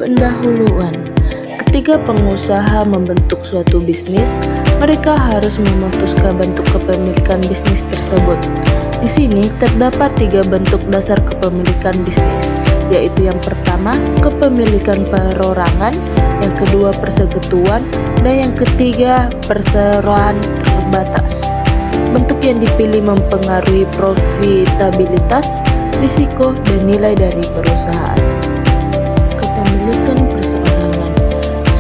Pendahuluan. Ketika pengusaha membentuk suatu bisnis, mereka harus memutuskan bentuk kepemilikan bisnis tersebut. Di sini terdapat 3 bentuk dasar kepemilikan bisnis, yaitu yang pertama, kepemilikan perorangan, yang kedua, persekutuan, dan yang ketiga, perseroan terbatas. Bentuk yang dipilih mempengaruhi profitabilitas, risiko, dan nilai dari perusahaan. Kepemilikan perseorangan.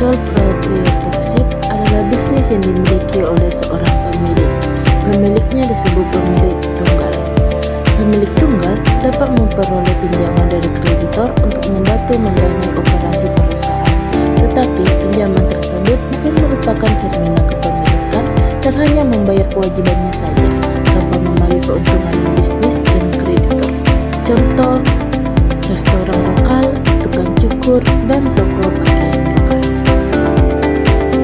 Sole proprietorship adalah bisnis yang dimiliki oleh seorang pemilik. Pemiliknya disebut pemilik tunggal. Pemilik tunggal dapat memperoleh pinjaman dari kreditor untuk membantu mendanai operasi perusahaan. Tetapi pinjaman tersebut bukan merupakan cerminan kepemilikan dan hanya membayar kewajibannya saja, tanpa membagi keuntungan bisnis dengan kreditor. Contoh, restoran lokal, tukang cukur, dan toko pakaian lokal.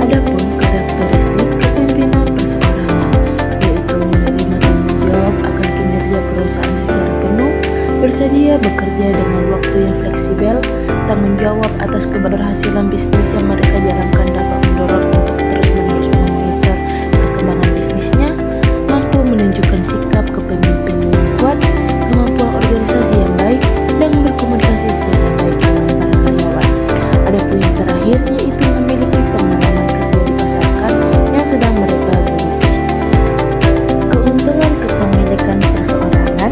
Adapun karakteristik kepemimpinan perseorangan, yaitu menerima tanggung jawab akan kinerja perusahaan secara penuh, bersedia bekerja dengan waktu yang fleksibel, tanggung jawab atas keberhasilan bisnis yang mereka jalankan dapat mendorong untuk terus-menerus memonitor perkembangan bisnisnya, mampu menunjukkan sikap kepemimpinan yang kuat, kemampuan organisasi yang baik, dan berkomunikasi secara baik dengan para karyawan. Adapun yang terakhir yaitu memiliki pengalaman kerja di pasaran yang sedang mereka geluti. Keuntungan kepemilikan perseorangan.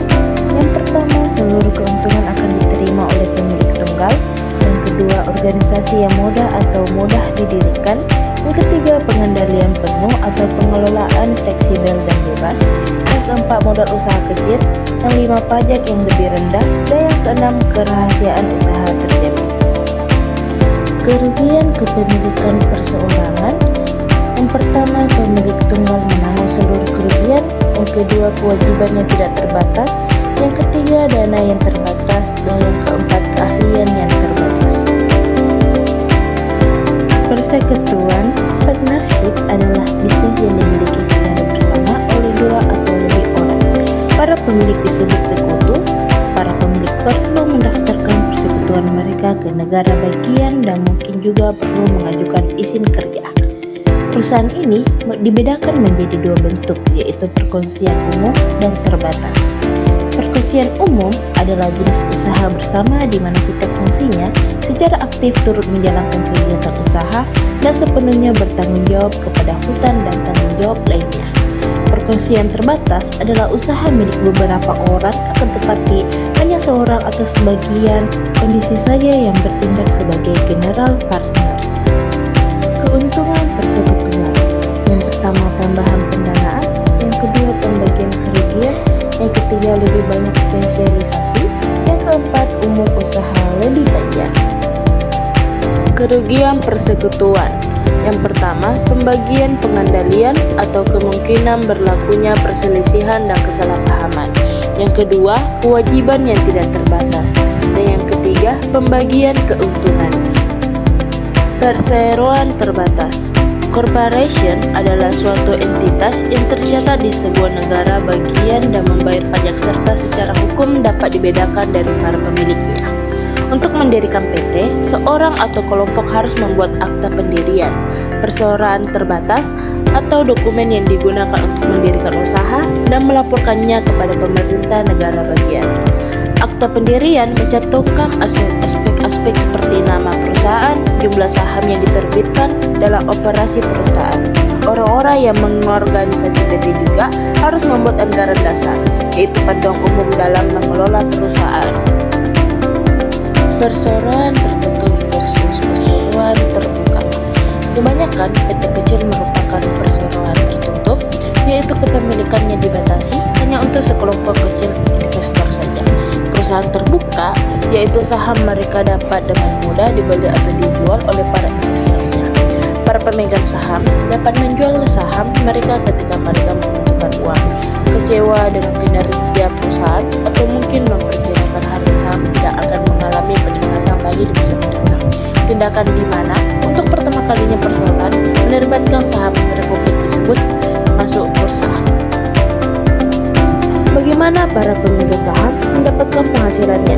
Yang pertama, seluruh keuntungan akan diterima oleh pemilik tunggal. Yang kedua, organisasi yang mudah atau mudah didirikan. Yang ketiga, pengendalian penuh atau pengelolaan fleksibel dan bebas. Yang keempat, modal usaha kecil. Yang lima, pajak yang lebih rendah. Dan yang keenam, kerahasiaan usaha terjamin. Kerugian kepemilikan perseorangan. Yang pertama, pemilik tunggal menanggung seluruh kerugian. Yang kedua, kewajiban yang tidak terbatas. Yang ketiga, dana yang terbatas. Dan yang keempat, keahlian yang terbatas. Persekutuan. Partnership adalah bisnis yang dimiliki secara bersama oleh 2 atau lebih orang. Para pemilik disebut sekutu. Para pemilik perlu mendaftarkan persekutuan mereka ke negara bagian dan mungkin juga perlu mengajukan izin kerja. Perusahaan ini dibedakan menjadi 2 bentuk, yaitu perkongsian umum dan terbatas. Perkongsian umum adalah jenis usaha bersama di mana setiap fungsinya secara aktif turut menjalankan kegiatan usaha dan sepenuhnya bertanggung jawab kepada hutan dan tanggung jawab lainnya. Perkongsian terbatas adalah usaha milik beberapa orang, akan tetapi hanya seorang atau sebagian kondisi saja yang bertindak sebagai general partner. Keuntungan persekutuan. Yang pertama, tambahan pendanaan. Yang kedua, pembagian kerugian. Yang ketiga, lebih banyak spesialisasi. Yang keempat, umur usaha lebih panjang. Kerugian persekutuan. Yang pertama, pembagian pengendalian atau kemungkinan berlakunya perselisihan dan kesalahpahaman. Yang kedua, kewajiban yang tidak terbatas. Dan yang ketiga, pembagian keuntungan. Perseroan terbatas. Corporation adalah suatu entitas yang tercatat di sebuah negara bagian dan membayar pajak serta secara hukum dapat dibedakan dari para pemiliknya. Untuk mendirikan PT, seorang atau kelompok harus membuat akta pendirian, perseroan terbatas, atau dokumen yang digunakan untuk mendirikan usaha dan melaporkannya kepada pemerintah negara bagian. Akta pendirian mencantumkan aspek-aspek seperti nama perusahaan, jumlah saham yang diterbitkan dalam operasi perusahaan. Orang-orang yang mengorganisasi PT juga harus membuat anggaran dasar, yaitu panduan umum dalam mengelola perusahaan. Perseroan tertutup versus perseroan terbuka. Kebanyakan PT kecil merupakan perseroan tertutup, yaitu kepemilikannya dibatasi hanya untuk sekelompok kecil investor saja. Perusahaan terbuka, yaitu saham mereka dapat dengan mudah dibeli atau dijual oleh para investornya. Para pemegang saham dapat menjual saham mereka ketika mereka membutuhkan uang, kecewa dengan kinerja perusahaan, atau mungkin memperkirakan harga saham tidak akan mengalami peningkatan lagi di masa mendatang. Tindakan di mana untuk pertama kalinya perseroan menerbitkan saham republik tersebut masuk bursa. Bagaimana para pemegang saham mendapatkan penghasilannya?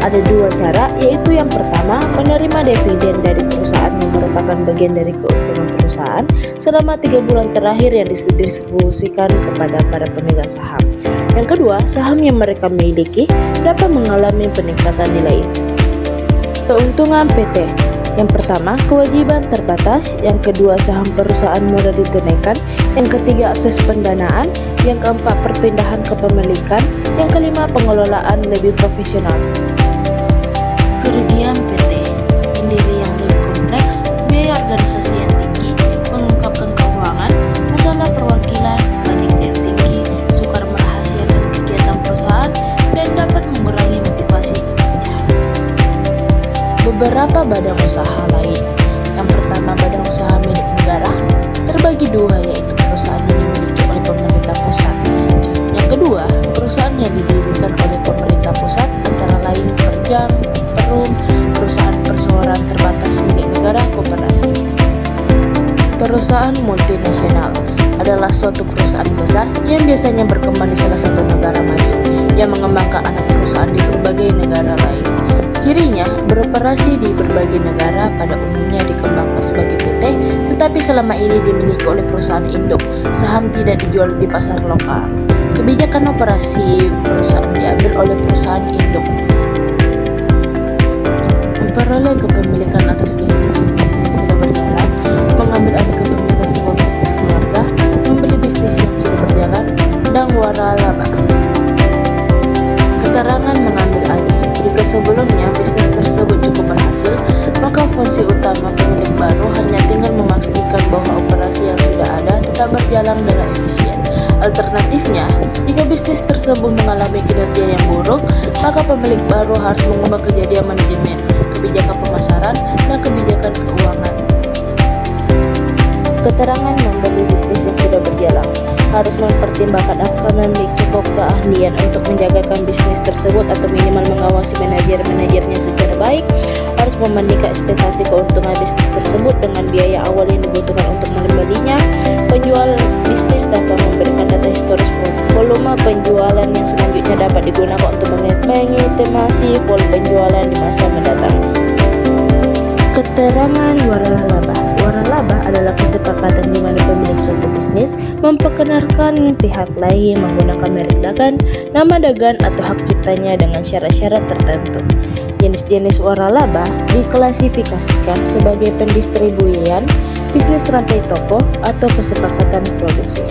Ada dua cara, yaitu yang pertama, menerima dividen dari perusahaan yang merupakan bagian dari keuntungan perusahaan selama 3 bulan terakhir yang didistribusikan kepada para pemegang saham. Yang kedua, saham yang mereka miliki dapat mengalami peningkatan nilai. Keuntungan PT. Yang pertama, kewajiban terbatas. Yang kedua, saham perusahaan mudah ditunaikan. Yang ketiga, akses pendanaan. Yang keempat, perpindahan kepemilikan. Yang kelima, pengelolaan lebih profesional. Kerugian PT. Pendiri yang lebih kompleks, biaya organisasi yang tinggi, mengungkapkan keuangan, masalah perwakilan, panik yang tinggi, sukar merahasiakan kegiatan perusahaan, dan dapat mengurangi motivasi. Beberapa badan usaha lain. Yang pertama, badan usaha milik negara, terbagi dua, yaitu perusahaan yang dimiliki oleh pemerintah pusat. Yang kedua, perusahaan yang didirikan oleh pemerintah pusat, antara lain Perjang, Perum, perusahaan perseroan terbatas milik negara, koperasi. Perusahaan multinasional adalah suatu perusahaan besar yang biasanya berkembang di salah satu negara maju, yang mengembangkan anak perusahaan di berbagai negara lain. Cirinya, beroperasi di berbagai negara, pada umumnya dikembangkan sebagai PT, tetapi selama ini dimiliki oleh perusahaan induk. Saham tidak dijual di pasar lokal. Kebijakan operasi perusahaan diambil oleh perusahaan induk. Memperoleh kepemilikan atas bisnis yang sudah berjalan, mengambil alih kepemilikan sebuah bisnis keluarga, membeli bisnis yang sudah berjalan, dan waralaba. Keterangan mengambil alih. Jika sebelumnya bisnis tersebut cukup berhasil, maka fungsi utama pemilik baru hanya tinggal memastikan bahwa operasi yang sudah ada tetap berjalan dengan efisien. Alternatifnya, jika bisnis tersebut mengalami kinerja yang buruk, maka pemilik baru harus mengubah kejadian manajemen, kebijakan pemasaran, dan kebijakan keuangan. Keterangan membeli bisnis yang sudah berjalan harus mempertimbangkan apakah memiliki cukup keahlian untuk menjagakan bisnis tersebut atau minimal mengawasi manajer-manajernya secara baik, harus membandingkan ekspektasi keuntungan bisnis tersebut dengan biaya awal yang dibutuhkan untuk membelinya. Penjual bisnis dapat memberikan data historis volume penjualan yang selanjutnya dapat digunakan untuk mengestimasi volume penjualan di masa mendatang. Keterangan waralaba. Waralaba adalah kesepakatan di mana pemilik suatu bisnis memperkenalkan pihak lain menggunakan merek dagang, nama dagang atau hak ciptanya dengan syarat-syarat tertentu. Jenis-jenis waralaba diklasifikasikan sebagai pendistribusian, bisnis rantai toko, atau kesepakatan produksi.